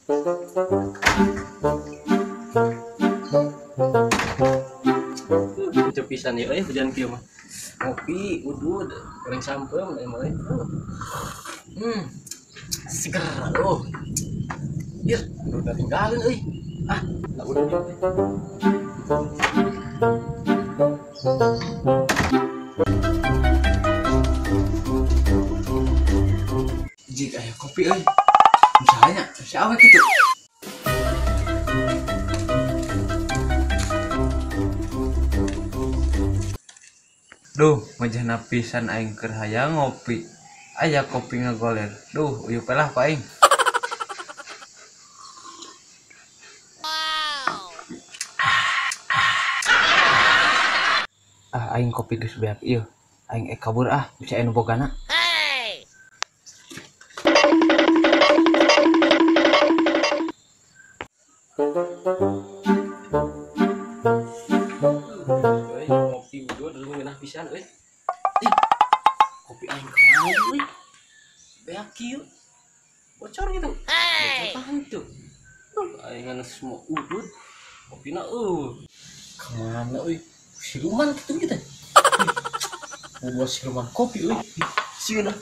Ucap pisan ya, hujan kieu mah. Kopi, udud, goreng sampem, emang. Seger, Bir, udah tinggalin, Ah, tak udah. Jika ayah kopi, misalnya, siapa gitu? Duh, majahna pisan aing keur hayang ngopi. Aya kopi ngagoler. Duh, uyup lah ku aing. Aing kopi geus beak ieu. Aing kabur bisa anu bogana. Ngopi udud dulu ngeunah pisan kopi aing kemana beak kieu bocor gitu bocor itu aing ngan semua udud kopina kemana siluman gitu kita mau siluman kopi sieuna